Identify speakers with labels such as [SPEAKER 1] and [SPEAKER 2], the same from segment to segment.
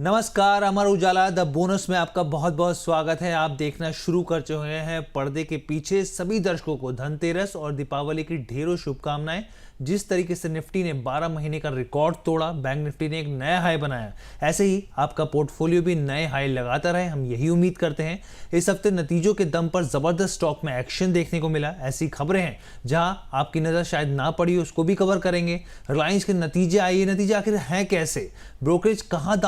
[SPEAKER 1] नमस्कार, Amar Ujala the bonus में आपका बहुत बहुत स्वागत है। आप देखना शुरू कर चुके हैं पर्दे के पीछे। सभी दर्शकों को धनतेरस और दीपावली की ढेरों शुभकामनाएं। जिस तरीके से निफ्टी ने 12 महीने का रिकॉर्ड तोड़ा, बैंक निफ्टी ने एक नया हाई बनाया, ऐसे ही आपका पोर्टफोलियो भी नए हाई लगाता रहे, हम यही उम्मीद करते हैं। इस हफ्ते नतीजों के दम पर जबरदस्त स्टॉक में एक्शन देखने को मिला। ऐसी खबरें हैं जहां आपकी नजर शायद ना पड़ी, उसको भी कवर करेंगे। रिलायंस के नतीजे आए, ये नतीजे आखिर हैं कैसे, ब्रोकरेज कहां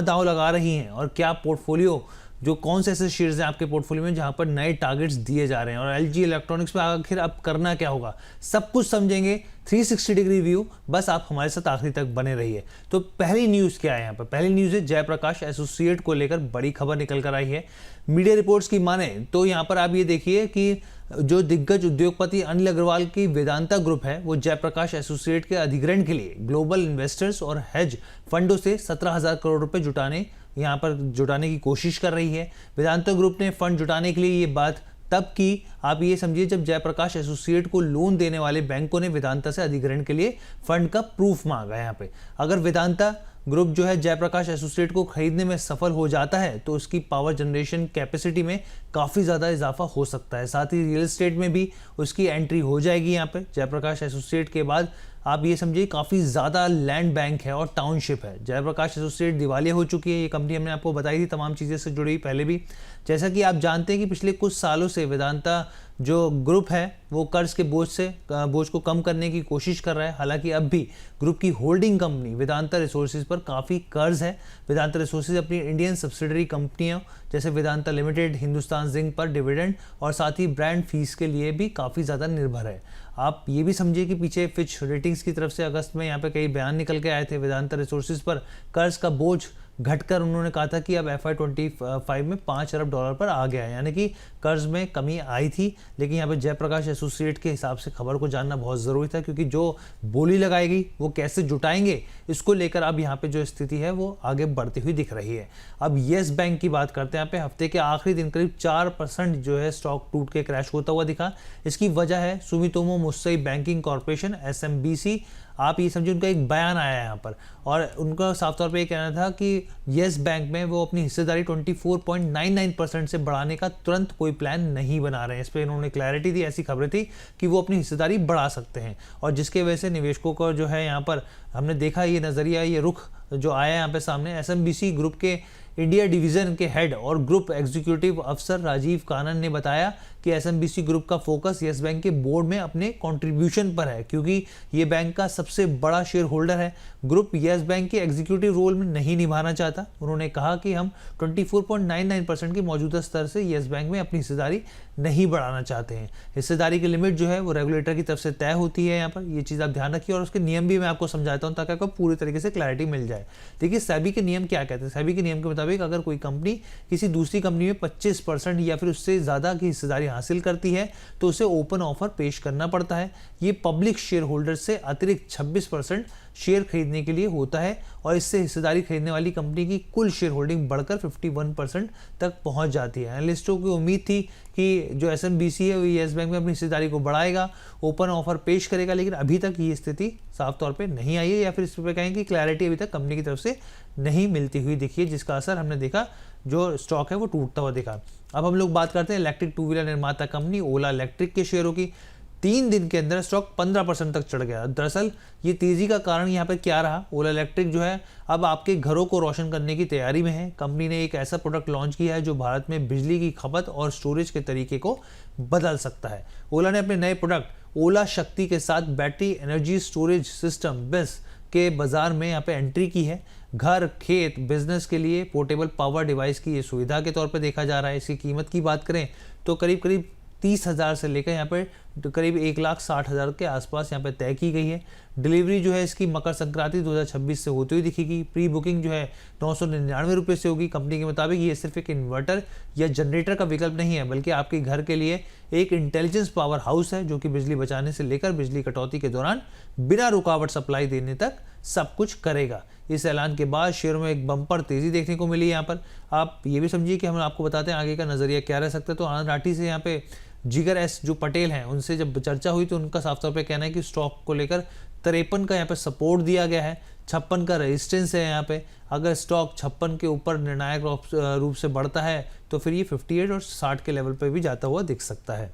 [SPEAKER 1] दांव लगा रही हैं, और क्या पोर्टफोलियो जो कौन से ऐसे शेयर्स हैं आपके पोर्टफोलियो में जहां पर नए टारगेट्स दिए जा रहे हैं, और एलजी इलेक्ट्रॉनिक्स में आखिर अब करना क्या होगा, सब कुछ समझेंगे। 360 डिग्री व्यू, बस आप हमारे साथ आखिरी तक बने रहिए। तो पहली न्यूज क्या है यहाँ पर? पहली न्यूज है जयप्रकाश एसोसिएट को लेकर बड़ी खबर निकल कर आई है। मीडिया रिपोर्ट्स की माने तो यहाँ पर आप ये देखिए कि जो दिग्गज उद्योगपति अनिल अग्रवाल की वेदांता ग्रुप है, वो जयप्रकाश एसोसिएट के अधिग्रहण के लिए ग्लोबल इन्वेस्टर्स और हेज फंडों से 17,000 करोड़ रुपए जुटाने की कोशिश कर रही है। वेदांता ग्रुप ने फंड जुटाने के लिए ये बात तब की, आप ये समझिए, जब जयप्रकाश एसोसिएट को लोन देने वाले बैंकों ने वेदांता से अधिग्रहण के लिए फंड का प्रूफ मांगा है। यहाँ पे अगर वेदांता ग्रुप जो है जयप्रकाश एसोसिएट को खरीदने में सफल हो जाता है तो उसकी पावर जनरेशन कैपेसिटी में काफ़ी ज़्यादा इजाफा हो सकता है। साथ ही रियल एस्टेट में भी उसकी एंट्री हो जाएगी। यहाँ पे जयप्रकाश एसोसिएट के बाद आप ये समझिए काफ़ी ज़्यादा लैंड बैंक है और टाउनशिप है। जयप्रकाश एसोसिएट दिवालिया हो चुकी है, ये कंपनी हमने आपको बताई थी, तमाम चीज़ें से जुड़ी पहले भी। जैसा कि आप जानते हैं कि पिछले कुछ सालों से वेदांता जो ग्रुप है वो कर्ज के बोझ को कम करने की कोशिश कर रहा है। हालांकि अब भी ग्रुप की होल्डिंग कंपनी वेदांता रिसोर्सेज पर काफ़ी कर्ज है। वेदांता रिसोर्सेज अपनी इंडियन सब्सिडरी कंपनियों जैसे वेदांता लिमिटेड, हिंदुस्तान जिंक पर डिविडेंड और साथ ही ब्रांड फीस के लिए भी काफ़ी ज़्यादा निर्भर है। आप ये भी समझिए कि पीछे फिच रेटिंग्स की तरफ से अगस्त में यहाँ पे कई बयान निकल के आए थे। वेदांता रिसोर्सेज पर कर्ज का बोझ घटकर उन्होंने कहा था कि अब FY25 में $5 अरब पर आ गया है, यानी कि कर्ज में कमी आई थी। लेकिन यहाँ पे जयप्रकाश एसोसिएट के हिसाब से खबर को जानना बहुत ज़रूरी था, क्योंकि जो बोली लगाई गई वो कैसे जुटाएंगे, इसको लेकर अब यहाँ पे जो स्थिति है वो आगे बढ़ती हुई दिख रही है। अब येस बैंक की बात करते हैं। यहाँ पे हफ्ते के आखिरी दिन करीब 4% जो है स्टॉक टूट के क्रैश होता हुआ दिखा। इसकी वजह है सुमितोमो मुत्सुई बैंकिंग कॉर्पोरेशन SMBC। आप ये समझिए, उनका एक बयान आया है यहाँ पर, और उनका साफ तौर पे ये कहना था कि येस बैंक में वो अपनी हिस्सेदारी 24.99% से बढ़ाने का तुरंत कोई प्लान नहीं बना रहे हैं। इस पर इन्होंने क्लैरिटी दी। ऐसी खबरें थी कि वो अपनी हिस्सेदारी बढ़ा सकते हैं, और जिसके वजह से निवेशकों को जो है यहाँ पर हमने देखा ये नज़रिया, ये रुख जो आया यहाँ पे सामने। SMBC ग्रुप के इंडिया डिवीजन के हेड और ग्रुप एग्जीक्यूटिव अफसर राजीव कानन ने बताया कि SMBC ग्रुप का फोकस येस बैंक के बोर्ड में अपने कंट्रीब्यूशन पर है, क्योंकि ये बैंक का सबसे बड़ा शेयर होल्डर है। ग्रुप येस बैंक के एग्जीक्यूटिव रोल में नहीं निभाना चाहता। उन्होंने कहा कि हम 24.99% के मौजूदा स्तर से येस बैंक में अपनी हिस्सेदारी नहीं बढ़ाना चाहते हैं। हिस्सेदारी की लिमिट जो है वो रेगुलेटर की तरफ से तय होती है। यहाँ पर ये चीज़ आप ध्यान रखिए, और उसके नियम भी मैं आपको समझाता हूँ ताकि आपको पूरी तरीके से क्लैरिटी मिल जाए। देखिए, सेबी के नियम क्या कहते हैं। सेबी के नियम के मुताबिक अगर कोई कंपनी किसी दूसरी कंपनी में 25% या फिर उससे ज़्यादा की हिस्सेदारी हासिल करती है तो उसे ओपन ऑफर पेश करना पड़ता है। ये पब्लिक शेयर होल्डर से अतिरिक्त 26% शेयर खरीदने के लिए होता है, और इससे हिस्सेदारी खरीदने वाली कंपनी की कुल शेयर होल्डिंग बढ़कर 51% तक पहुंच जाती है। एनालिस्टों की उम्मीद थी कि जो SMBC है वो येस बैंक में अपनी हिस्सेदारी को बढ़ाएगा, ओपन ऑफर पेश करेगा, लेकिन अभी तक ये स्थिति साफ तौर पे नहीं आई है, या फिर इस पर कहें कि क्लैरिटी अभी तक कंपनी की तरफ से नहीं मिलती हुई दिखी है, जिसका असर हमने देखा, जो स्टॉक है वो टूटता हुआ दिखा। अब हम लोग बात करते हैं इलेक्ट्रिक टू व्हीलर निर्माता कंपनी ओला इलेक्ट्रिक के शेयरों की। 3 दिन के अंदर स्टॉक 15% तक चढ़ गया। दरअसल ये तेजी का कारण यहाँ पे क्या रहा? ओला इलेक्ट्रिक जो है अब आपके घरों को रोशन करने की तैयारी में है। कंपनी ने एक ऐसा प्रोडक्ट लॉन्च किया है जो भारत में बिजली की खपत और स्टोरेज के तरीके को बदल सकता है। ओला ने अपने नए प्रोडक्ट ओला शक्ति के साथ battery energy storage system BESS के बाजार में यहाँ पे एंट्री की है। घर, खेत, बिजनेस के लिए पोर्टेबल पावर डिवाइस की ये सुविधा के तौर पे देखा जा रहा है। इसकी कीमत की बात करें तो करीब 30,000 से लेकर यहाँ पे करीब 1,60,000 के आसपास यहाँ पे तय की गई है। डिलीवरी जो है इसकी मकर संक्रांति 2026 से होती हुई दिखेगी। प्री बुकिंग जो है 999 रुपये से होगी। कंपनी के मुताबिक ये सिर्फ एक इन्वर्टर या जनरेटर का विकल्प नहीं है, बल्कि आपके घर के लिए एक इंटेलिजेंस पावर हाउस है, जो कि बिजली बचाने से लेकर बिजली कटौती के दौरान बिना रुकावट सप्लाई देने तक सब कुछ करेगा। इस ऐलान के बाद शेयरों में एक बम्पर तेजी देखने को मिली। यहाँ पर आप ये भी समझिए कि हम आपको बताते हैं आगे का नजरिया क्या रह सकता है। तो आनंद राठी से यहाँ पे जिगर एस जो पटेल हैं, उनसे जब चर्चा हुई तो उनका साफ तौर पे कहना है कि स्टॉक को लेकर 53 का यहाँ पे सपोर्ट दिया गया है। 56 का रेजिस्टेंस है यहाँ पे। अगर स्टॉक 56 के ऊपर निर्णायक रूप से बढ़ता है तो फिर ये 58 और 60 के लेवल पे भी जाता हुआ दिख सकता है।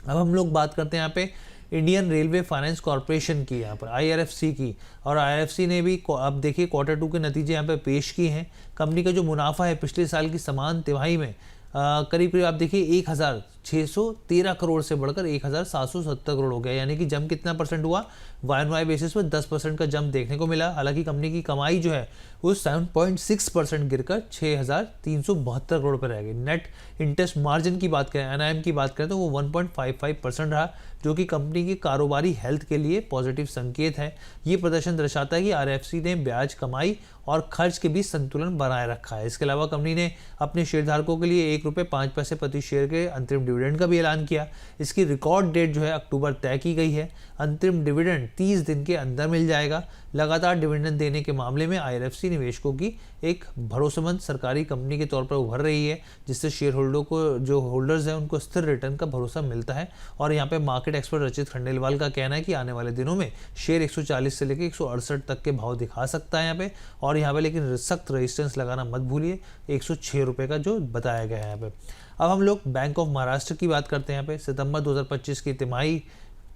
[SPEAKER 1] अब हम लोग बात करते हैं यहाँ पे इंडियन रेलवे फाइनेंस कॉरपोरेशन की, यहाँ पर IRFC की। और IRFC ने भी अब देखिए Q2 के नतीजे यहाँ पे पेश किए हैं। कंपनी का जो मुनाफा है पिछले साल की समान तिमाही में करीब करीब आप देखिए 1613 करोड़ से बढ़कर 1770 करोड़ हो गया, यानी कि जंप कितना परसेंट हुआ, YoY बेसिस पर 10% का जंप देखने को मिला। हालांकि कंपनी की कमाई जो है वो 7.6% गिरकर 6372 करोड़ पर रह गई। नेट इंटरेस्ट मार्जिन की बात करें, NIM की बात करें तो वो 1.55% रहा, जो कि कंपनी की कारोबारी हेल्थ के लिए पॉजिटिव संकेत है। ये प्रदर्शन दर्शाता है कि RFC ने ब्याज कमाई और खर्च के बीच संतुलन बनाए रखा है। इसके अलावा कंपनी ने अपने शेयरधारकों के लिए ₹1.05 प्रति शेयर के अंतरिम डिविडेंड का भी ऐलान किया। इसकी रिकॉर्ड डेट जो है अक्टूबर तय की गई है। अंतरिम डिविडेंड 30 दिन के अंदर मिल जाएगा। लगातार डिविडेंड देने के मामले में IRFC निवेशकों की एक भरोसेमंद सरकारी कंपनी के तौर पर उभर रही है, जिससे शेयर होल्डर को, जो होल्डर्स हैं, उनको स्थिर रिटर्न का भरोसा मिलता है। और यहाँ पे मार्केट एक्सपर्ट रचित खंडेलवाल का कहना है कि आने वाले दिनों में शेयर 140 से लेकर 168 तक के भाव दिखा सकता है यहाँ पे। और यहाँ पे लेकिन सख्त रेजिस्टेंस लगाना मत भूलिए, 106 रुपये का जो बताया गया है यहाँ पे। अब हम लोग बैंक ऑफ महाराष्ट्र की बात करते हैं। यहाँ पे सितंबर 2025 की तिमाही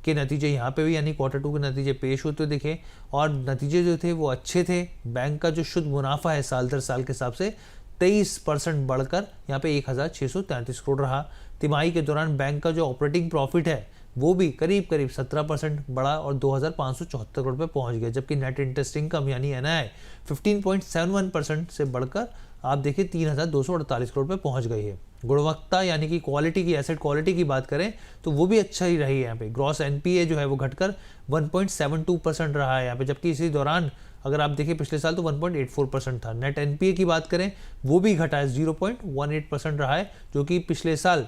[SPEAKER 1] के नतीजे यहाँ पे भी यानी Q2 के नतीजे पेश होते दिखे और नतीजे जो थे वो अच्छे थे। बैंक का जो शुद्ध मुनाफा है साल दर साल के हिसाब से 23% बढ़कर यहाँ पे 1633 करोड़ रहा। तिमाही के दौरान बैंक का जो ऑपरेटिंग प्रॉफिट है वो भी करीब करीब 17% बढ़ा और 2574 करोड़ पे पहुंच गया, जबकि नेट इंटरेस्ट इनकम यानी NII 15.71% से बढ़कर आप देखिए 3248 करोड़ पे पहुंच गई है। गुणवत्ता यानी कि क्वालिटी की, एसेट क्वालिटी की बात करें तो वो भी अच्छा ही रही है। यहाँ पे ग्रॉस NPA जो है वो घटकर 1.72% रहा है यहाँ पे, जबकि इसी दौरान अगर आप देखिए पिछले साल तो 1.84% था। नेट NPA की बात करें वो भी घटा है, 0.18% रहा है, जो कि पिछले साल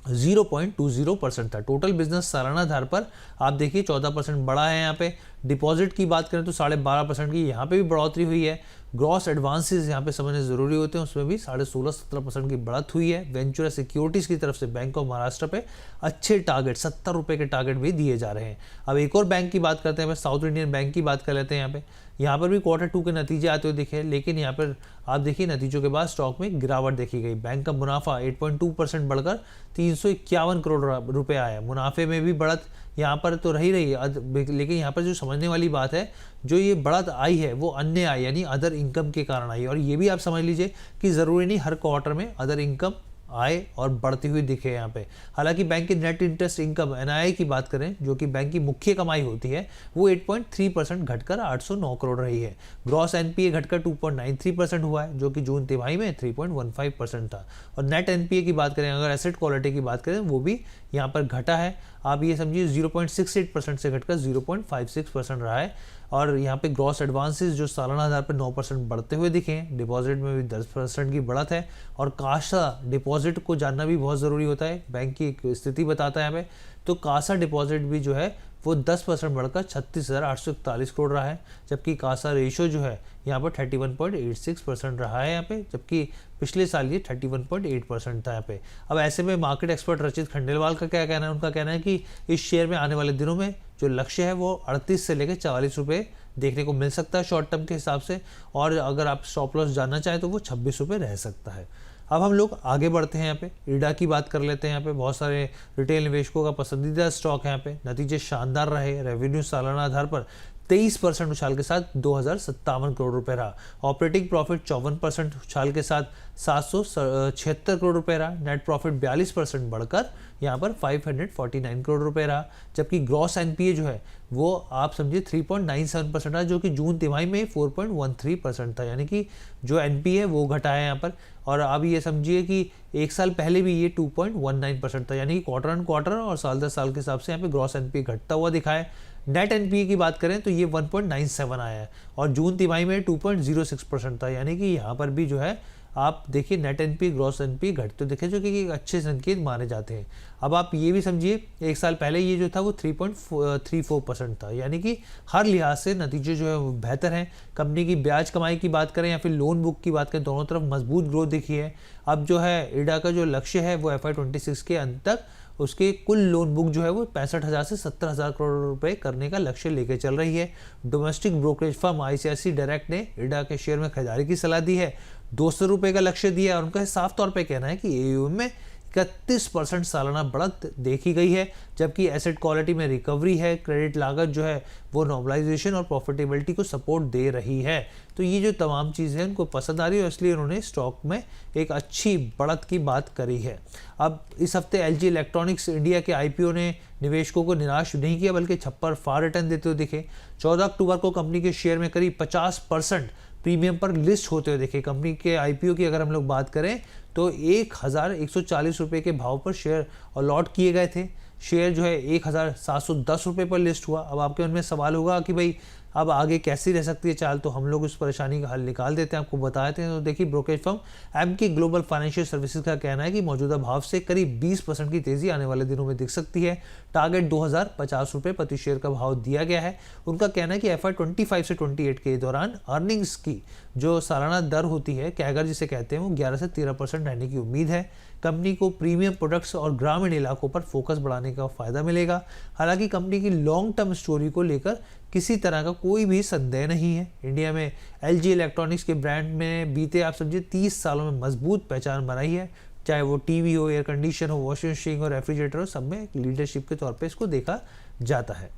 [SPEAKER 1] 0.20% था। टोटल बिजनेस सालाना आधार पर आप देखिए 14% बढ़ा है। यहाँ पे डिपॉजिट की बात करें तो 12.5% की यहाँ पे भी बढ़ोतरी हुई है। ग्रॉस एडवांसेस यहाँ पे समझने ज़रूरी होते हैं, उसमें भी 16.5-17% की बढ़त हुई है। वेंचुरा सिक्योरिटीज़ की तरफ से बैंक ऑफ महाराष्ट्र पे अच्छे टारगेट 70 रुपये के टारगेट भी दिए जा रहे हैं। अब एक और बैंक की बात करते हैं, साउथ इंडियन बैंक की बात कर लेते हैं। यहाँ पर भी Q2 के नतीजे आते हुए दिखे, लेकिन यहाँ पर आप देखिए नतीजों के बाद स्टॉक में गिरावट देखी गई। बैंक का मुनाफा 8.2% बढ़कर 351 करोड़ रुपए आया। मुनाफे में भी बढ़त यहाँ पर तो रही है, लेकिन यहाँ पर जो समझने वाली बात है, जो ये बढ़त आई है वो अन्य आय यानी अदर इनकम के कारण आई है। और ये भी आप समझ लीजिए कि ज़रूरी नहीं हर क्वार्टर में अदर इनकम आए और बढ़ती हुई दिखे यहाँ पे। हालांकि बैंक की नेट इंटरेस्ट इनकम NII की बात करें, जो कि बैंक की मुख्य कमाई होती है, वो 8.3% घटकर 809 करोड़ रही है। ग्रॉस NPA घटकर 2.93% हुआ है, जो कि जून तिमाही में 3.15% था। और नेट NPA की बात करें, अगर एसेट क्वालिटी की बात करें, वो भी यहाँ पर घटा है। आप ये समझिए 0.68% से घटकर 0.56% रहा है। और यहाँ पे ग्रॉस एडवांसेस जो सालाना आधार पर 9% बढ़ते हुए दिखे हैं। डिपॉजिट में भी 10% की बढ़त है। और कासा डिपॉजिट को जानना भी बहुत ज़रूरी होता है, बैंक की एक स्थिति बताता है यहाँ पे। तो कासा डिपॉजिट भी जो है वो 10% बढ़कर 36,841 करोड़ रहा है, जबकि कासा रेशो जो है यहाँ पर 31.86% रहा है यहाँ पे, जबकि पिछले साल ये 31.8% था यहाँ पे। अब ऐसे में मार्केट एक्सपर्ट रचित खंडेलवाल का क्या कहना है? उनका कहना है कि इस शेयर में आने वाले दिनों में जो लक्ष्य है वो 38 से लेकर 44 रुपये देखने को मिल सकता है शॉर्ट टर्म के हिसाब से। और अगर आप स्टॉप लॉस जानना चाहें तो वो 26 रुपये रह सकता है। अब हम लोग आगे बढ़ते हैं। यहाँ पे IRDA की बात कर लेते हैं। यहाँ पे बहुत सारे रिटेल निवेशकों का पसंदीदा स्टॉक है। यहाँ पे नतीजे शानदार रहे। रेवेन्यू सालाना आधार पर 23% उछाल के साथ 2057 करोड़ रुपए रहा। ऑपरेटिंग प्रॉफिट 54% उछाल के साथ 776 करोड़ रुपए रहा। नेट प्रॉफिट 42% बढ़कर यहाँ पर 549 करोड़ रुपए रहा। जबकि ग्रॉस NPA जो है वो आप समझिए 3.97% रहा, जो कि जून तिमाही में 4.13% था। यानी कि जो NPA है वो घटा है यहाँ पर। और अब ये समझिए कि एक साल पहले भी ये 2.19% था, यानी कि क्वार्टर ऑन क्वार्टर और साल दर साल के हिसाब से यहाँ पे ग्रॉस NPA घटता हुआ दिखा है। नेट NPA की बात करें तो ये 1.97 आया है और जून तिमाही में 2.06% था। यानी कि यहाँ पर भी जो है आप देखिए नेट NPA ग्रॉस NPA घटते दिखे, जो कि एक अच्छे संकेत माने जाते हैं। अब आप ये भी समझिए एक साल पहले ये जो था वो 3.34% था। यानी कि हर लिहाज से नतीजे जो है वो बेहतर हैं। कंपनी की ब्याज कमाई की बात करें या फिर लोन बुक की बात करें, दोनों तरफ मजबूत ग्रोथ दिखी है। अब जो है IRDA का जो लक्ष्य है वो FY 26 के अंत तक उसके कुल लोन बुक जो है वो 65,000 से 70,000 करोड़ रुपए करने का लक्ष्य लेके चल रही है। Domestic brokerage firm ICICI direct ने इरडा के शेयर में खरीदारी की सलाह दी है, 200 रुपए का लक्ष्य दिया है और उनका साफ तौर पे कहना है कि एयूएम में 31% सालाना बढ़त देखी गई है, जबकि एसेट क्वालिटी में रिकवरी है, क्रेडिट लागत जो है वो नॉर्मलाइजेशन और प्रॉफिटेबिलिटी को सपोर्ट दे रही है। तो ये जो तमाम चीज़ें उनको पसंद आ रही है और इसलिए उन्होंने स्टॉक में एक अच्छी बढ़त की बात करी है। अब इस हफ्ते एलजी इलेक्ट्रॉनिक्स इंडिया के आईपीओ ने निवेशकों को निराश नहीं किया बल्कि छप्पर फार रिटर्न देते हुए दिखे। 14 अक्टूबर को कंपनी के शेयर में करीब 50% प्रीमियम पर लिस्ट होते हुए देखे। कंपनी के आईपीओ की अगर हम लोग बात करें तो 1,140 रुपये के भाव पर शेयर अलॉट किए गए थे। शेयर जो है 1,710 रुपये पर लिस्ट हुआ। अब आपके मन में सवाल होगा कि भाई अब आगे कैसी रह सकती है चाल, तो हम लोग उस परेशानी का हल निकाल देते हैं, आपको बताते हैं। तो देखिए, brokerage firm Emkay Global Financial Services का कहना है कि मौजूदा भाव से करीब 20% की तेजी आने वाले दिनों में दिख सकती है। टारगेट 2,050 रुपये प्रति शेयर का भाव दिया गया है। उनका कहना है कि FY 25 से 28 के दौरान अर्निंग्स की जो सालाना दर होती है, कैगर जिसे कहते हैं, वो 11 से 13% रहने की उम्मीद है। कंपनी को प्रीमियम प्रोडक्ट्स और ग्रामीण इलाकों पर फोकस बढ़ाने का फायदा मिलेगा। हालांकि कंपनी की लॉन्ग टर्म स्टोरी को लेकर किसी तरह का कोई भी संदेह नहीं है। इंडिया में एलजी इलेक्ट्रॉनिक्स के ब्रांड में बीते आप समझिए 30 सालों में मजबूत पहचान बनाई है, चाहे वो टीवी हो, एयर कंडीशन हो, वॉशिंग मशीन हो, रेफ्रिजरेटर हो, सब में लीडरशिप के तौर पे इसको देखा जाता है।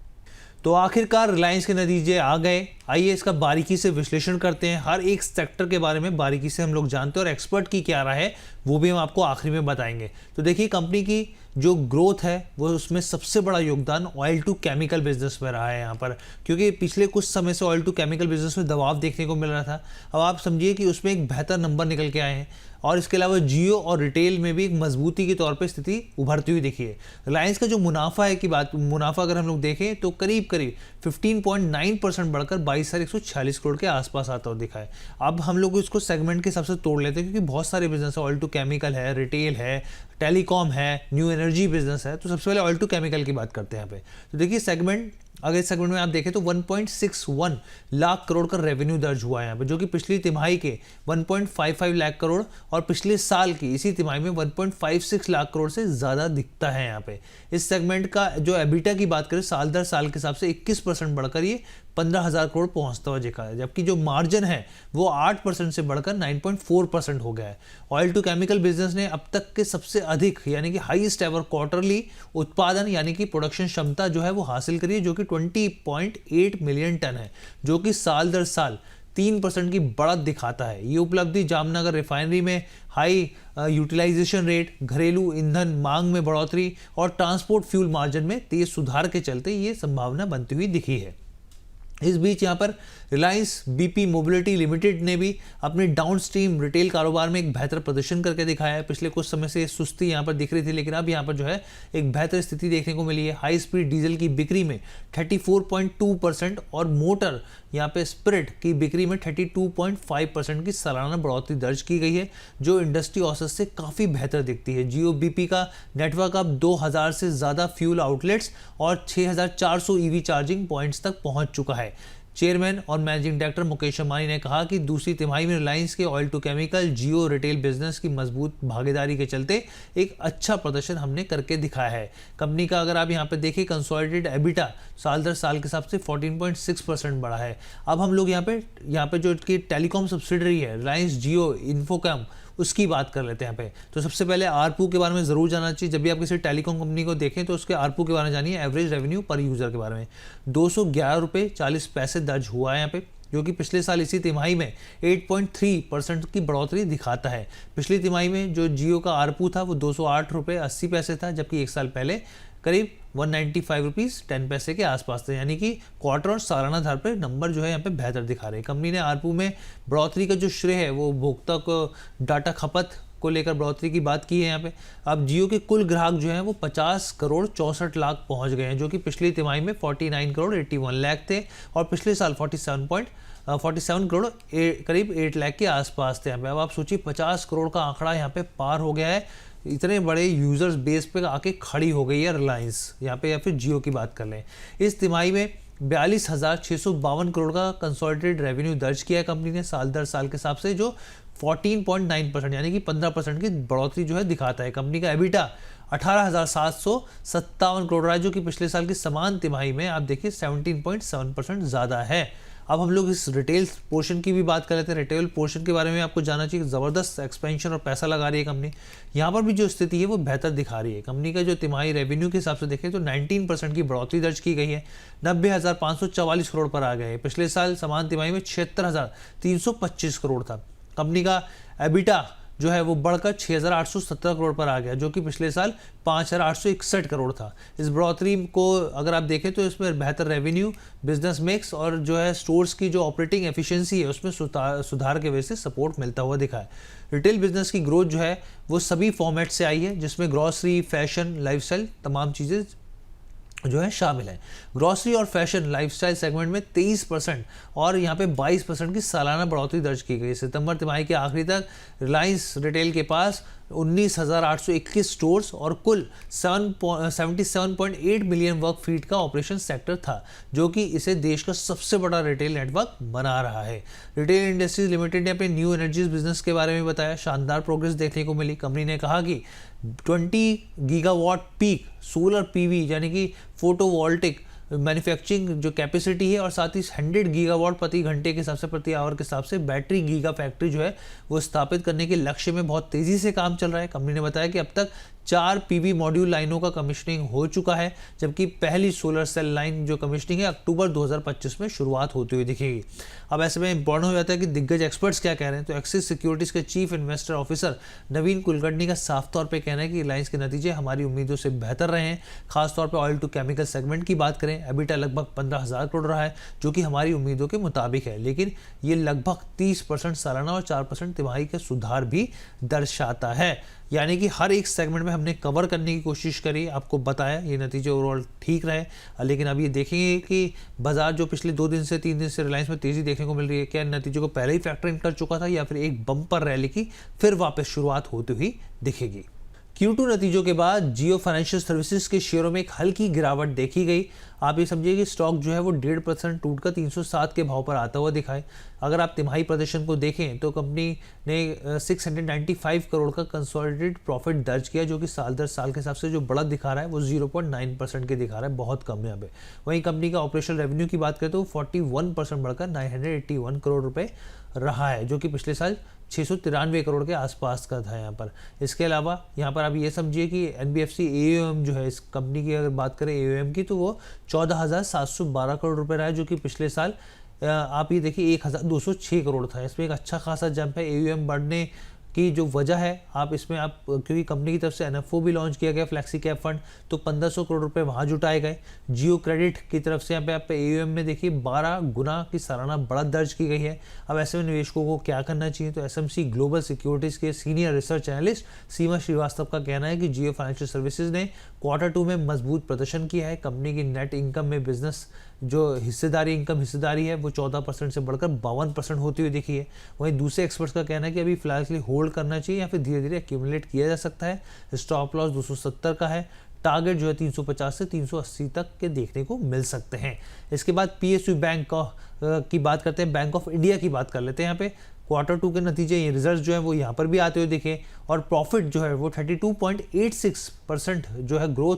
[SPEAKER 1] तो आखिरकार रिलायंस के नतीजे आ गए। आइए इसका बारीकी से विश्लेषण करते हैं। हर एक सेक्टर के बारे में बारीकी से हम लोग जानते हैं और एक्सपर्ट की क्या राय है वो भी हम आपको आखिरी में बताएंगे। तो देखिए, कंपनी की जो ग्रोथ है वो उसमें सबसे बड़ा योगदान ऑयल टू केमिकल बिजनेस में रहा है यहाँ पर, क्योंकि पिछले कुछ समय से ऑयल टू केमिकल बिजनेस में दबाव देखने को मिल रहा था। अब आप समझिए कि उसमें एक बेहतर नंबर निकल के आए हैं और इसके अलावा जियो और रिटेल में भी एक मजबूती के तौर पे स्थिति उभरती हुई दिखी है। रिलायंस का जो मुनाफा है मुनाफा अगर हम लोग देखें तो करीब 15.9% बढ़कर 22,146 करोड़ के आसपास आता हुआ दिखा है। अब हम लोग इसको सेगमेंट के हिसाब से तोड़ लेते हैं, क्योंकि बहुत सारे बिजनेस है, ऑयल टू केमिकल है, रिटेल है, टेलीकॉम है, न्यू एनर्जी बिजनेस है। तो सबसे पहले ऑयल टू केमिकल की बात करते हैं यहाँ पे। तो देखिए, अगर इस सेगमेंट में आप देखें तो 1.61 लाख करोड़ का रेवेन्यू दर्ज हुआ है यहाँ पे, जो कि पिछली तिमाही के 1.55 लाख करोड़ और पिछले साल की इसी तिमाही में 1.56 लाख करोड़ से ज़्यादा दिखता है यहाँ पे। इस सेगमेंट का जो एबिटा की बात करें साल दर साल के हिसाब से 21% बढ़कर ये 15,000 करोड़ पहुंचता हुआ दिखा है, जबकि जो मार्जिन है वो 8% से बढ़कर 9.4% हो गया है। ऑयल टू केमिकल बिजनेस ने अब तक के सबसे अधिक यानी कि हाईएस्ट एवर क्वार्टरली उत्पादन यानी कि प्रोडक्शन क्षमता जो है वो हासिल करी है, जो कि 20.8 मिलियन टन है, जो कि साल दर साल 3% की बढ़त दिखाता है। ये उपलब्धि जामनगर रिफाइनरी में हाई यूटिलाइजेशन रेट, घरेलू ईंधन मांग में बढ़ोतरी और ट्रांसपोर्ट फ्यूल मार्जिन में तेज सुधार के चलते ये संभावना बनती हुई दिखी है। इस बीच यहाँ पर रिलायंस बीपी मोबिलिटी लिमिटेड ने भी अपने डाउनस्ट्रीम रिटेल कारोबार में एक बेहतर प्रदर्शन करके दिखाया है। पिछले कुछ समय से सुस्ती यहाँ पर दिख रही थी, लेकिन अब यहाँ पर जो है एक बेहतर स्थिति देखने को मिली है। हाई स्पीड डीजल की बिक्री में 34.2% और मोटर यहाँ पे स्पिरिट की बिक्री में 32.5% की सालाना बढ़ोतरी दर्ज की गई है, जो इंडस्ट्री औसत से काफ़ी बेहतर दिखती है। जियो बीपी का नेटवर्क अब 2,000 से ज़्यादा फ्यूल आउटलेट्स और 6,400 ईवी चार्जिंग पॉइंट्स तक पहुँच चुका है। चेयरमैन और मैनेजिंग डायरेक्टर मुकेश अंबानी ने कहा कि दूसरी तिमाही में रिलायंस के oil to chemical, Jio retail business की मजबूत भागीदारी के चलते एक अच्छा प्रदर्शन हमने करके दिखाया है। कंपनी का अगर आप यहाँ पे देखिए कंसोलिडेटेड एबिटा साल दर साल के हिसाब से 14.6% बढ़ा है। अब हम लोग यहाँ पे जो कि टेलीकॉम सब्सिडरी है रिलायंस जियो इन्फोकॉम, उसकी बात कर लेते हैं यहाँ पे। तो सबसे पहले आरपू के बारे में जरूर जानना चाहिए। जब भी आप किसी टेलीकॉम कंपनी को देखें तो उसके आरपू के बारे में जानिए, एवरेज रेवेन्यू पर यूजर के बारे में। 211.40 रुपये दर्ज हुआ है यहाँ पे, जो कि पिछले साल इसी तिमाही में 8.3% की बढ़ोतरी दिखाता है। पिछली तिमाही में जो जियो का आरपू था वो 208.80 रुपये था, जबकि एक साल पहले करीब 195 रुपीज़ 10 पैसे के आसपास थे। यानी कि क्वार्टर और सालाना आधार पर नंबर जो है यहाँ पे बेहतर दिखा रहे हैं। कंपनी ने आरपू में बढ़ोतरी का जो श्रेय है वो उपभोक्ता को डाटा खपत को लेकर बढ़ोतरी की बात की है यहाँ पे। अब जियो के कुल ग्राहक जो हैं वो 50 करोड़ 64 लाख पहुँच गए हैं, जो कि पिछली तिमाही में 49 करोड़ 81 लाख थे और पिछले साल 47 करोड़ करीब 8 लाख के आसपास थे यहाँ पे। अब आप सोचिए 50 करोड़ का आंकड़ा यहाँ पे पार हो गया है, इतने बड़े यूजर्स बेस पे आके खड़ी हो गई है रिलायंस यहाँ पे। या फिर जियो की बात कर लें, इस तिमाही में 42,652 करोड़ का कंसोलिडेटेड रेवेन्यू दर्ज किया है कंपनी ने साल दर साल के हिसाब से, जो 14.9% यानी कि 15% की बढ़ोतरी जो है दिखाता है। कंपनी का एबिटा 18,757 करोड़ रहा है, जो कि पिछले साल की समान तिमाही में आप देखिए 17.7% ज़्यादा है। अब हम लोग इस रिटेल पोर्शन की भी बात कर लेते हैं। रिटेल पोर्शन के बारे में आपको जानना चाहिए, ज़बरदस्त एक्सपेंशन और पैसा लगा रही है कंपनी। यहाँ पर भी जो स्थिति है वो बेहतर दिखा रही है। कंपनी का जो तिमाही रेवेन्यू के हिसाब से देखें तो 19% की बढ़ोतरी दर्ज की गई है, 90,544 करोड़ पर आ गए। पिछले साल समान तिमाही में 76,325 करोड़ था। कंपनी का एबिटा जो है वो बढ़कर 6,817 करोड़ पर आ गया, जो कि पिछले साल 5,861 करोड़ था। इस बढ़ोतरी को अगर आप देखें तो इसमें बेहतर रेवेन्यू, बिजनेस मिक्स और जो है स्टोर्स की जो ऑपरेटिंग एफिशिएंसी है उसमें सुधार के वजह से सपोर्ट मिलता हुआ दिखा है। रिटेल बिजनेस की ग्रोथ जो है वो सभी फॉर्मेट से आई है, जिसमें ग्रॉसरी, फैशन, लाइफस्टाइल तमाम चीज़ें जो है शामिल है। ग्रॉसरी और फैशन लाइफस्टाइल सेगमेंट में 23% और यहाँ पे 22% की सालाना बढ़ोतरी दर्ज की गई। सितंबर तिमाही के आखिरी तक रिलायंस रिटेल के पास 19,821 स्टोर्स और कुल 77.8 मिलियन वर्क फीट का ऑपरेशन सेक्टर था, जो कि इसे देश का सबसे बड़ा रिटेल नेटवर्क बना रहा है। रिटेल इंडस्ट्रीज लिमिटेड ने अपने न्यू एनर्जीज बिजनेस के बारे में बताया, शानदार प्रोग्रेस देखने को मिली। कंपनी ने कहा कि 20 गीगावाट पीक सोलर पीवी यानी कि फोटोवोल्टिक मैन्युफैक्चरिंग जो कैपेसिटी है और साथ ही 100 गीगावाट प्रति घंटे के हिसाब से, प्रति आवर के हिसाब से बैटरी गीगा फैक्ट्री जो है वो स्थापित करने के लक्ष्य में बहुत तेज़ी से काम चल रहा है। कंपनी ने बताया कि अब तक 4 पीवी मॉड्यूल लाइनों का कमीशनिंग हो चुका है, जबकि पहली सोलर सेल लाइन जो कमीशनिंग है अक्टूबर 2025 में शुरुआत होती हुई दिखेगी। अब ऐसे में इंपॉर्टेंट हो जाता है कि दिग्गज एक्सपर्ट्स क्या कह रहे हैं। तो एक्सिस सिक्योरिटीज़ के चीफ इन्वेस्टर ऑफिसर नवीन कुलकर्णी का साफ तौर पे कहना है कि रिलायंस के नतीजे हमारी उम्मीदों से बेहतर रहे हैं। खासतौर पर ऑयल टू केमिकल सेगमेंट की बात करें, एबिटा लगभग 15,000 करोड़ रहा है, जो कि हमारी उम्मीदों के मुताबिक है, लेकिन ये लगभग 30% सालाना और 4% तिमाही का सुधार भी दर्शाता है। यानी कि हर एक सेगमेंट में हमने कवर करने की कोशिश करी, आपको बताया ये नतीजे ओवरऑल ठीक रहे। लेकिन अब ये देखेंगे कि बाजार जो पिछले 2 दिन से 3 दिन से रिलायंस में तेज़ी देखने को मिल रही है, क्या नतीजों को पहले ही फैक्टर इन कर चुका था या फिर एक बम्पर रैली की फिर वापस शुरुआत होती हुई दिखेगी। Q2 नतीजों के बाद जियो फाइनेंशियल सर्विसेज के शेयरों में एक हल्की गिरावट देखी गई। आप ये समझिए कि स्टॉक जो है वो 1.5% टूटकर 307 के भाव पर आता हुआ दिखाए। अगर आप तिमाही प्रदर्शन को देखें तो कंपनी ने 695 करोड़ का कंसोलिडेटेड प्रॉफिट दर्ज किया, जो कि साल दर साल के हिसाब से जो बढ़त दिखा रहा है वो 0.9% के दिखा रहा है, बहुत कम यहाँ पे। वहीं कंपनी का ऑपरेशनल रेवेन्यू की बात करें तो 41% बढ़कर 981 करोड़ रुपये रहा है, जो कि पिछले साल 693 करोड़ के आसपास का था यहाँ पर। इसके अलावा यहाँ पर आप ये समझिए कि NBFC AUM जो है इस कंपनी की अगर बात करें AUM की, तो वो 14,712 करोड़ रुपए रहा है, जो कि पिछले साल आप ये देखिए 1,206 करोड़ था। इसमें एक अच्छा खासा जंप है। AUM बढ़ने की जो वजह है आप इसमें क्योंकि कंपनी की तरफ से NFO भी लॉन्च किया गया, फ्लैक्सी कैप फंड, तो 1500 करोड़ रुपए वहाँ जुटाए गए। जियो क्रेडिट की तरफ से यहाँ पे आप AUM में देखिए 12 गुना की सालाना बढ़त दर्ज की गई है। अब ऐसे में निवेशकों को क्या करना चाहिए, तो SMC ग्लोबल सिक्योरिटीज़ के सीनियर रिसर्च एनालिस्ट सीमा श्रीवास्तव का कहना है कि जियो फाइनेंशियल सर्विसेज ने Q2 में मजबूत प्रदर्शन किया है। कंपनी की नेट इनकम में बिजनेस जो हिस्सेदारी है वो 14% से बढ़कर 52% होती हुई दिखी है। वहीं दूसरे एक्सपर्ट्स का कहना है कि अभी फिलहाल के लिए होल्ड करना चाहिए या फिर धीरे धीरे एक्यूमुलेट किया जा सकता है। स्टॉप लॉस 270 का है, टारगेट जो है 350 से 380 तक के देखने को मिल सकते हैं। इसके बाद PSU बैंक की बात करते हैं, बैंक ऑफ इंडिया की बात कर लेते हैं। यहाँ पे Q2 के नतीजे, ये रिजल्ट जो है वो यहाँ पर भी आते हुए दिखे और प्रॉफिट जो है वो 32.86% जो है ग्रोथ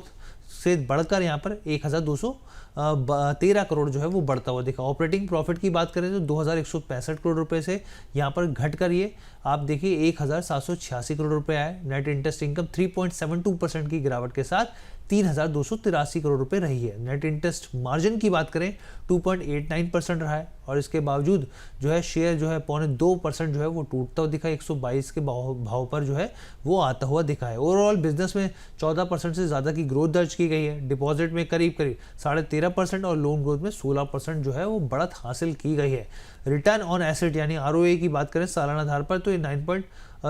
[SPEAKER 1] से बढ़कर यहाँ पर 1,213 करोड़ जो है वो बढ़ता हुआ दिखा। ऑपरेटिंग प्रॉफिट की बात करें तो 2,165 करोड़ रुपए से यहाँ पर घटकर ये आप देखिए 1,786 करोड़ रुपए आए। नेट इंटरेस्ट इनकम 3.72% की गिरावट के साथ 3,283 करोड़ रुपए रही है। नेट इंटरेस्ट मार्जिन की बात करें 2.89% रहा है और इसके बावजूद जो है शेयर जो है 0.2% जो है वो टूटता हुआ दिखा, 122 के भाव पर जो है वो आता हुआ दिखा है। ओवरऑल बिजनेस में 14% से ज़्यादा की ग्रोथ दर्ज की गई है। डिपॉजिट में करीब 13.5% और लोन ग्रोथ में 16% जो है वो बढ़त हासिल की गई है। रिटर्न ऑन एसेट यानी ROA की बात करें सालाना आधार पर तो ये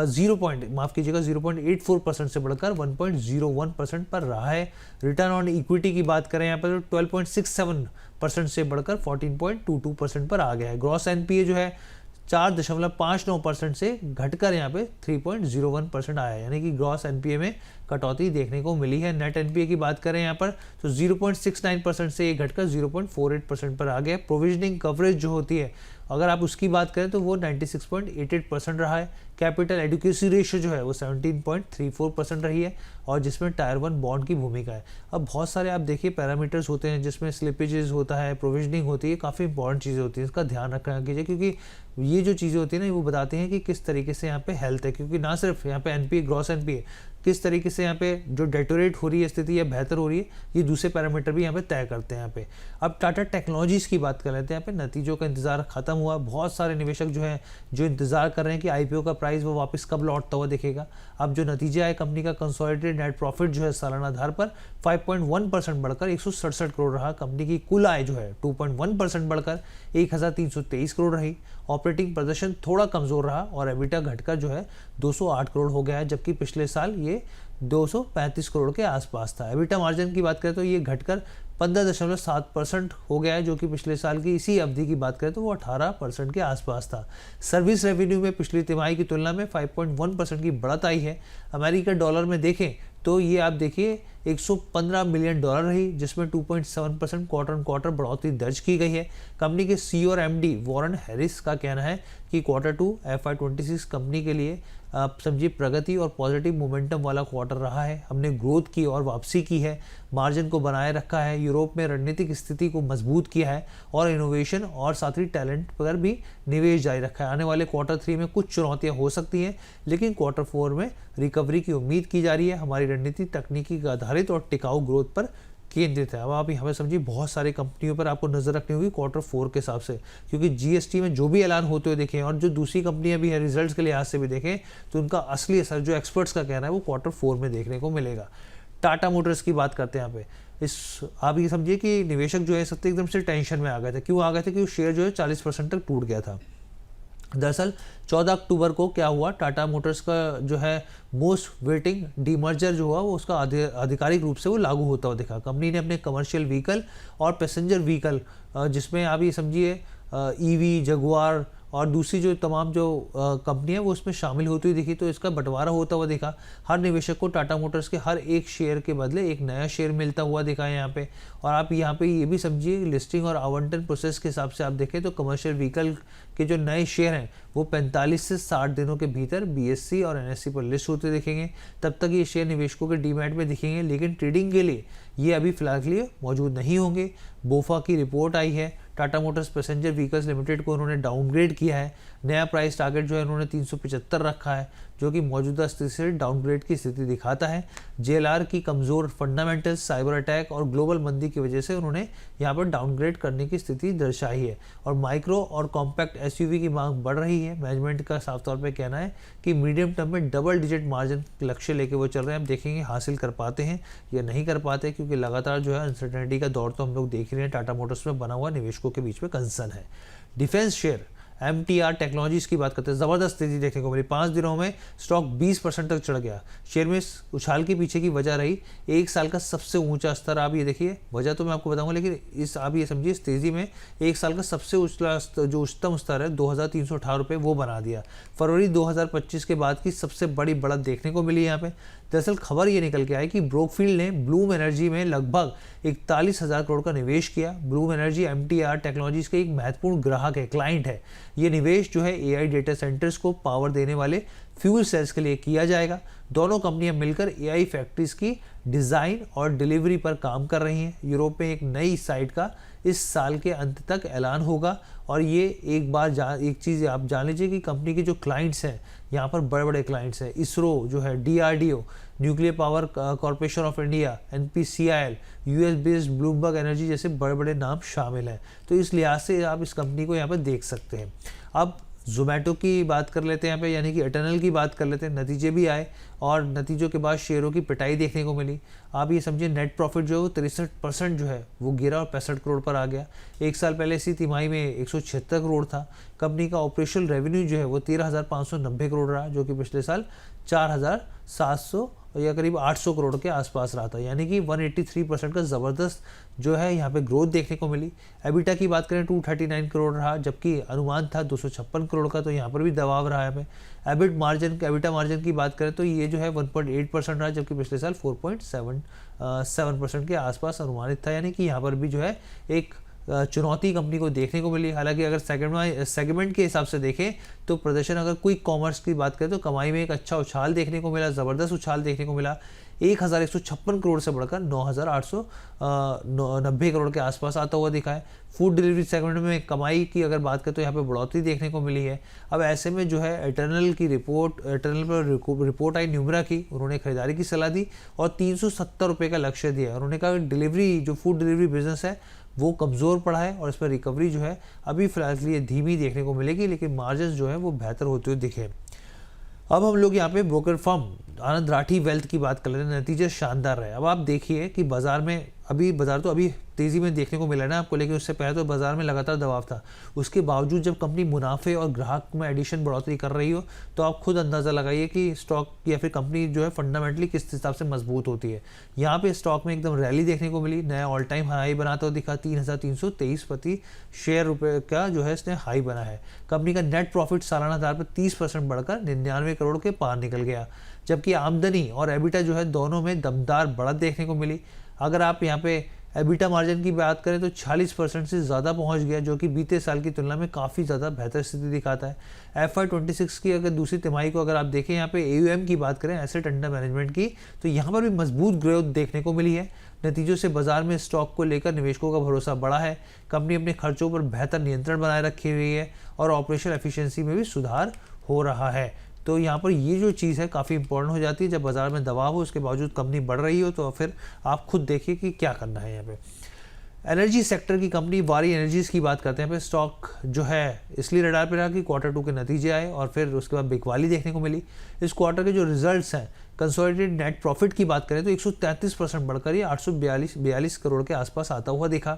[SPEAKER 1] 0.84% से बढ़कर 1.01% पर रहा है। रिटर्न ऑन इक्विटी की बात करें यहाँ पर तो 12.67% से बढ़कर 14.22% पर आ गया है। ग्रॉस NPA जो है 4.59% से घटकर यहाँ पे 3.01% आया है, यानी कि ग्रॉस NPA में कटौती देखने को मिली है। नेट NPA की बात करें यहाँ पर तो 0.69% से ये घटकर 0.48% पर आ गया। प्रोविजनिंग कवरेज जो होती है अगर आप उसकी बात करें तो वो 96.88% रहा है। कैपिटल एडिक्वेसी रेशियो जो है वो 17.34% रही है, और जिसमें टायर 1 बॉन्ड की भूमिका है। अब बहुत सारे आप देखिए पैरामीटर्स होते हैं जिसमें स्लिपेजेस होता है, प्रोविजनिंग होती है, काफ़ी इंपॉर्टेंट चीज़ें होती हैं, इसका ध्यान रखा कीजिए, क्योंकि ये जो चीज़ें होती है ना वो बताती हैं कि किस तरीके से यहाँ पे हेल्थ है, क्योंकि ना सिर्फ यहाँ पे एनपीए ग्रॉस एनपीए किस तरीके से यहाँ पे जो डेटोरेट हो रही है स्थिति या बेहतर हो रही है, ये दूसरे पैरामीटर भी यहाँ पे तय करते हैं यहाँ पे। अब टाटा टेक्नोलॉजीज़ की बात कर लेते हैं। यहाँ पे नतीजों का इंतजार खत्म हुआ, बहुत सारे निवेशक जो हैं जो इंतजार कर रहे हैं कि आईपीओ का प्राइस वो वापस कब लौटता हुआ दिखेगा। अब जो नतीजा है कंपनी का कंसोलिडेटेड नेट प्रॉफिट जो है सालाना आधार पर 5.1% बढ़कर 167 करोड़ रहा। कंपनी की कुल आय जो है 2.1% बढ़कर 1323 करोड़ रही। ऑपरेटिंग प्रदर्शन थोड़ा कमज़ोर रहा और एबिटा घटकर जो है 208 करोड़ हो गया है, जबकि पिछले साल ये 235 करोड़ के आसपास था। एबिटा मार्जिन की बात करें तो ये घटकर 15.7% हो गया है, जो कि पिछले साल की इसी अवधि की बात करें तो वो 18% के आसपास था। सर्विस रेवेन्यू में पिछली तिमाही की तुलना में 5.1% की बढ़त आई है। अमेरिका डॉलर में देखें तो ये आप देखिए 115 मिलियन डॉलर रही, जिसमें 2.7% क्वार्टर ऑन क्वार्टर बढ़ोतरी दर्ज की गई है। कंपनी के सीईओ और एमडी वॉरेन हैरिस का कहना है कि Q2 FY26 कंपनी के लिए आप समझिए प्रगति और पॉजिटिव मोमेंटम वाला क्वार्टर रहा है। हमने ग्रोथ की और वापसी की है, मार्जिन को बनाए रखा है, यूरोप में रणनीतिक स्थिति को मजबूत किया है और इनोवेशन और साथ ही टैलेंट पर भी निवेश जारी रखा है। आने वाले Q3 में कुछ चुनौतियां हो सकती हैं, लेकिन Q4 में रिकवरी की उम्मीद की जा रही है। हमारी रणनीति तकनीकी आधारित और टिकाऊ ग्रोथ पर केंद्रित है। अब आप यहाँ पे समझिए बहुत सारी कंपनियों पर आपको नजर रखनी होगी Q4 के हिसाब से, क्योंकि जीएसटी में जो भी ऐलान होते हुए देखें और जो दूसरी कंपनियां भी हैं रिजल्ट्स के लिहाज से भी देखें तो उनका असली असर जो एक्सपर्ट्स का कहना है वो Q4 में देखने को मिलेगा। टाटा मोटर्स की बात करते हैं यहाँ पे। आप ये समझिए कि निवेशक जो है सबसे एकदम से टेंशन में आ गए थे। क्यों आ गए थे? क्योंकि शेयर जो है 40% तक टूट गया था। दरअसल 14 अक्टूबर को क्या हुआ, टाटा मोटर्स का जो है मोस्ट वेटिंग डीमर्जर जो हुआ वो उसका आधिकारिक रूप से वो लागू होता हुआ दिखा। कंपनी ने अपने कमर्शियल व्हीकल और पैसेंजर व्हीकल जिसमें आप ये समझिए ईवी, जगुआर और दूसरी जो तमाम जो कंपनी है वो उसमें शामिल होती हुई दिखी, तो इसका बंटवारा होता हुआ दिखा। हर निवेशक को टाटा मोटर्स के हर एक शेयर के बदले एक नया शेयर मिलता हुआ दिखा है यहाँ पे। और आप यहाँ पे ये भी समझिए लिस्टिंग और आवंटन प्रोसेस के हिसाब से आप देखें तो कमर्शियल व्हीकल के जो नए शेयर हैं वो 45 से 60 दिनों के भीतर बीएससी और एनएससी पर लिस्ट होते दिखेंगे। तब तक ये शेयर निवेशकों के डीमैट में दिखेंगे, लेकिन ट्रेडिंग के लिए ये अभी फिलहाल के लिए मौजूद नहीं होंगे। बोफा की रिपोर्ट आई है, Tata Motors passenger vehicles limited को उन्होंने डाउनग्रेड किया है। नया प्राइस टारगेट जो है उन्होंने 375 रखा है, जो कि मौजूदा स्थिति से डाउनग्रेड की स्थिति दिखाता है। जेएलआर की कमज़ोर फंडामेंटल्स, साइबर अटैक और ग्लोबल मंदी की वजह से उन्होंने यहाँ पर डाउनग्रेड करने की स्थिति दर्शाई है। और माइक्रो और कॉम्पैक्ट एसयूवी की मांग बढ़ रही है। मैनेजमेंट का साफ तौर पर कहना है कि मीडियम टर्म में डबल डिजिट मार्जिन लक्ष्य लेके वो चल रहे हैं। अब देखेंगे हासिल कर पाते हैं या नहीं कर पाते, क्योंकि लगातार जो है अनसर्टेनिटी का दौर तो हम लोग देख रहे हैं। टाटा मोटर्स में बना हुआ निवेशकों के बीच में कंसर्न है। डिफेंस शेयर MTR टेक्नोलॉजीज की बात करते हैं, ज़बरदस्त तेजी देखने को मिली। 5 दिनों में स्टॉक 20% तक चढ़ गया। शेयर में इस उछाल के पीछे की वजह रही एक साल का सबसे ऊंचा स्तर। आप ये देखिए, वजह तो मैं आपको बताऊंगा, लेकिन इस आप ये समझिए इस तेजी में एक साल का सबसे जो उच्चतम स्तर है 2318 रुपये वो बना दिया। फरवरी 2025 के बाद की सबसे बड़ी बढ़त देखने को मिली यहाँ पे। दरअसल खबर ये निकल के आई कि ब्रोकफील्ड ने ब्लूम एनर्जी में लगभग 41,000 करोड़ का निवेश किया। ब्लूम एनर्जी MTR टेक्नोलॉजीज के एक महत्वपूर्ण ग्राहक है, क्लाइंट है। ये निवेश जो है AI डेटा सेंटर्स को पावर देने वाले फ्यूल सेल्स के लिए किया जाएगा। दोनों कंपनियां मिलकर AI फैक्ट्रीज की डिज़ाइन और डिलीवरी पर काम कर रही हैं। यूरोप में एक नई साइट का इस साल के अंत तक ऐलान होगा। और ये एक चीज़ आप जान लीजिए कि कंपनी के जो क्लाइंट्स हैं यहाँ पर बड़े बड़े क्लाइंट्स हैं। इसरो जो है, DRDO, nuclear power corporation of India, NPCIL, US based Bloomberg energy जैसे बड़े बड़े नाम शामिल हैं। तो इस लिहाज से आप इस कंपनी को यहाँ पर देख सकते हैं। अब जोमेटो की बात कर लेते हैं यहाँ पे, यानी कि एटर्नल की बात कर लेते हैं। नतीजे भी आए और नतीजों के बाद शेयरों की पिटाई देखने को मिली। आप ये समझिए नेट प्रॉफिट जो है वो 63% जो है वो गिरा और 65 करोड़ पर आ गया। एक साल पहले इसी तिमाही में 176 करोड़ था। कंपनी का ऑपरेशनल रेवेन्यू जो है वो 13,590 करोड़ रहा, जो कि पिछले साल 4,700 या करीब 800 करोड़ के आसपास रहा था, यानी कि 183% का ज़बरदस्त जो है यहाँ पे ग्रोथ देखने को मिली। एबिटा की बात करें 239 करोड़ रहा, जबकि अनुमान था 256 करोड़ का, तो यहाँ पर भी दबाव रहा है। एबिटा मार्जिन की बात करें तो ये जो है 1.8% रहा, जबकि पिछले साल 4.7% के आसपास अनुमानित था, यानी कि यहाँ पर भी जो है एक चुनौती कंपनी को देखने को मिली। हालांकि अगर सेगमेंट के हिसाब से देखें तो प्रदर्शन, अगर क्विक कॉमर्स की बात करें तो कमाई में एक अच्छा उछाल देखने को मिला, ज़बरदस्त उछाल देखने को मिला। 1156 करोड़ से बढ़कर 9890 करोड़ के आसपास आता हुआ दिखा है। फूड डिलीवरी सेगमेंट में कमाई की अगर बात करें तो यहाँ पे बढ़ोतरी देखने को मिली है। अब ऐसे में जो है एटर्नल पर रिपोर्ट आई न्यूमरा की, उन्होंने खरीदारी की सलाह दी और 370 रुपये का लक्ष्य दिया। उन्होंने कहा जो फूड डिलीवरी बिजनेस है वो कमज़ोर पड़ा है और इस पर रिकवरी जो है अभी फिलहाल के लिए धीमी देखने को मिलेगी, लेकिन मार्जिन जो है वो बेहतर होते हुए दिखे। अब हम लोग यहाँ पे ब्रोकर फर्म आनंद राठी वेल्थ की बात कर रहे हैं। नतीजे शानदार रहे। अब आप देखिए कि बाजार तो अभी तेज़ी में देखने को मिला ना आपको, लेकिन उससे पहले तो बाजार में लगातार दबाव था। उसके बावजूद जब कंपनी मुनाफे और ग्राहक में एडिशन बढ़ोतरी कर रही हो तो आप खुद अंदाज़ा लगाइए कि स्टॉक या फिर कंपनी जो है फंडामेंटली किस हिसाब से मजबूत होती है। यहाँ पे स्टॉक में एकदम रैली देखने को मिली, नया ऑल टाइम हाई बनाता हुआ दिखा। 3323 प्रति शेयर रुपये का जो है इसने हाई बना है। कंपनी का नेट प्रॉफिट सालाना आधार पर 30% बढ़कर 99 करोड़ के पार निकल गया, जबकि आमदनी और एबिटा जो है दोनों में दमदार बढ़त देखने को मिली। अगर आप यहाँ पे एबिटा मार्जिन की बात करें तो 40% से ज़्यादा पहुंच गया, जो कि बीते साल की तुलना में काफ़ी ज़्यादा बेहतर स्थिति दिखाता है। FY26 की अगर दूसरी तिमाही को अगर आप देखें, यहाँ पे AUM की बात करें, एसेट अंडर मैनेजमेंट की, तो यहाँ पर भी मजबूत ग्रोथ देखने को मिली है। नतीजों से बाजार में स्टॉक को लेकर निवेशकों का भरोसा बढ़ा है। कंपनी अपने खर्चों पर बेहतर नियंत्रण बनाए रखी हुई है और ऑपरेशनल एफिशिएंसी में भी सुधार हो रहा है। तो यहाँ पर ये जो चीज़ है काफ़ी इंपॉर्टेंट हो जाती है। जब बाजार में दबाव हो उसके बावजूद कंपनी बढ़ रही हो तो फिर आप खुद देखिए कि क्या करना है। यहाँ पे एनर्जी सेक्टर की कंपनी वारी एनर्जीज की बात करते हैं। यहाँ पे स्टॉक जो है इसलिए रडार पे रहा कि Q2 के नतीजे आए और फिर उसके बाद बिकवाली देखने को मिली। इस क्वार्टर के जो रिजल्ट्स हैं, कंसोलिडेटेड नेट प्रॉफिट की बात करें तो 133% बढ़कर ये 842 करोड़ के आसपास आता हुआ दिखा।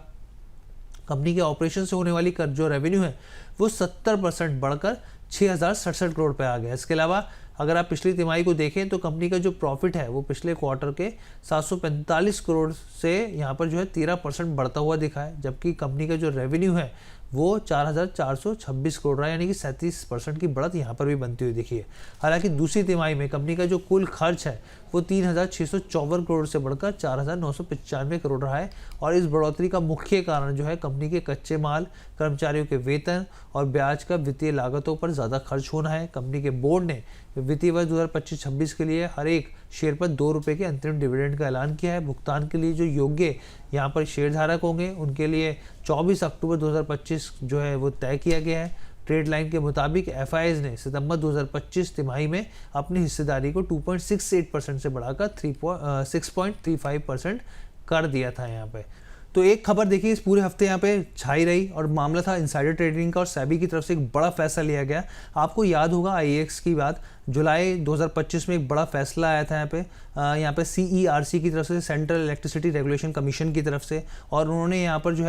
[SPEAKER 1] कंपनी के ऑपरेशन से होने वाली जो रेवेन्यू है वो 70% बढ़कर 6067 करोड़ पे आ गया। इसके अलावा अगर आप पिछली तिमाही को देखें तो कंपनी का जो प्रॉफिट है वो पिछले क्वार्टर के 745 करोड़ से यहाँ पर जो है 13% बढ़ता हुआ दिखा है, जबकि कंपनी का जो रेवेन्यू है वो 4426 करोड़ रहा है, यानी कि 37% की बढ़त यहाँ पर भी बनती हुई दिखी है। हालांकि दूसरी तिमाही में कंपनी का जो कुल खर्च है वो 3654 करोड़ से बढ़कर 4995 करोड़ रहा है और इस बढ़ोतरी का मुख्य कारण जो है कंपनी के कच्चे माल, कर्मचारियों के वेतन और ब्याज का वित्तीय लागतों पर ज़्यादा खर्च होना है। कंपनी के बोर्ड ने वित्तीय वर्ष 2025-26 के लिए हर एक शेयर पर 2 रुपये के अंतरिम डिविडेंड का ऐलान किया है। भुगतान के लिए जो योग्य यहाँ पर शेयरधारक होंगे उनके लिए 24 अक्टूबर 2025 जो है वो तय किया गया है। ट्रेड लाइन के मुताबिक FIs ने सितंबर 2025 तिमाही में अपनी हिस्सेदारी को 2.68% से बढ़ाकर 6.35% कर दिया था यहाँ पे। तो एक खबर देखिए इस पूरे हफ्ते यहाँ पे छाई रही और मामला था इनसाइडर ट्रेडिंग का और सेबी की तरफ से एक बड़ा फैसला लिया गया। आपको याद होगा IEX की बात, जुलाई 2025 में एक बड़ा फैसला आया था यहाँ पे CERC की तरफ से, सेंट्रल इलेक्ट्रिसिटी रेगुलेशन कमीशन की तरफ से, और उन्होंने यहाँ पर जो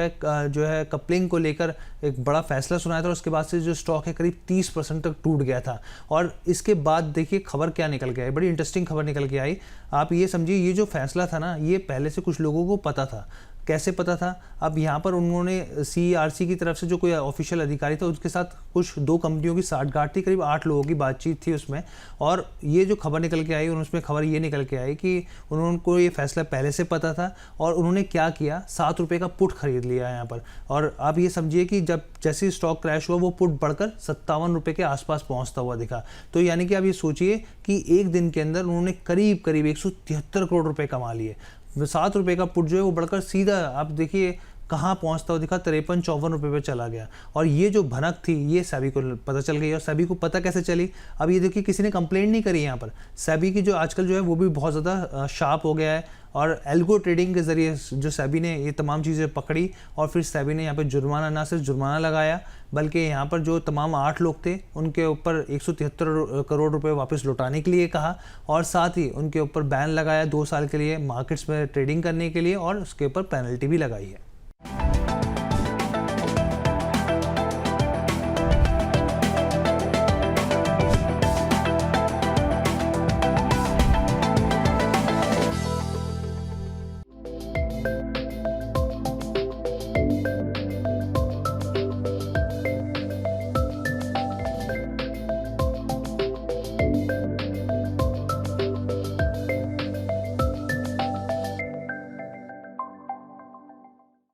[SPEAKER 1] है कपलिंग को लेकर एक बड़ा फैसला सुनाया था और उसके बाद से जो स्टॉक है करीब 30% तक टूट गया था। और इसके बाद देखिए खबर क्या निकल के आई, बड़ी इंटरेस्टिंग खबर निकल के आई। आप ये समझिए ये जो फैसला था ना, ये पहले से कुछ लोगों को पता था। कैसे पता था? अब यहाँ पर उन्होंने CERC की तरफ से जो कोई ऑफिशियल अधिकारी था उसके साथ कुछ 2 कंपनियों की साठगांठ थी, करीब 8 लोगों की बातचीत थी उसमें, और ये जो खबर निकल के आई और उसमें खबर ये निकल के आई कि उनको ये फैसला पहले से पता था और उन्होंने क्या किया, 7 रुपये का पुट खरीद लिया यहाँ पर। और आप ये समझिए कि जब जैसे स्टॉक क्रैश हुआ वो पुट बढ़कर 57 रुपये के आसपास पहुँचता हुआ दिखा। तो यानी कि आप ये सोचिए कि एक दिन के अंदर उन्होंने करीब 173 करोड़ रुपये कमा लिए। 7 रुपये का पुट जो है वो बढ़कर सीधा आप देखिए कहाँ पहुँचता हुआ दिखा, 53-54 रुपये पे चला गया। और ये जो भनक थी ये सेबी को पता चल गई। और सेबी को पता कैसे चली? अब ये देखिए किसी ने कंप्लेंट नहीं करी यहाँ पर। सेबी की जो आजकल जो है वो भी बहुत ज़्यादा शार्प हो गया है और एल्गो ट्रेडिंग के ज़रिए जो सेबी ने ये तमाम चीज़ें पकड़ी और फिर सेबी ने यहाँ पे जुर्माना, ना सिर्फ जुर्माना लगाया बल्कि यहाँ पर जो तमाम 8 लोग थे उनके ऊपर 173 करोड़ रुपए वापस लौटाने के लिए कहा और साथ ही उनके ऊपर बैन लगाया 2 साल के लिए मार्केट्स में ट्रेडिंग करने के लिए और उसके ऊपर पेनल्टी भी लगाई है।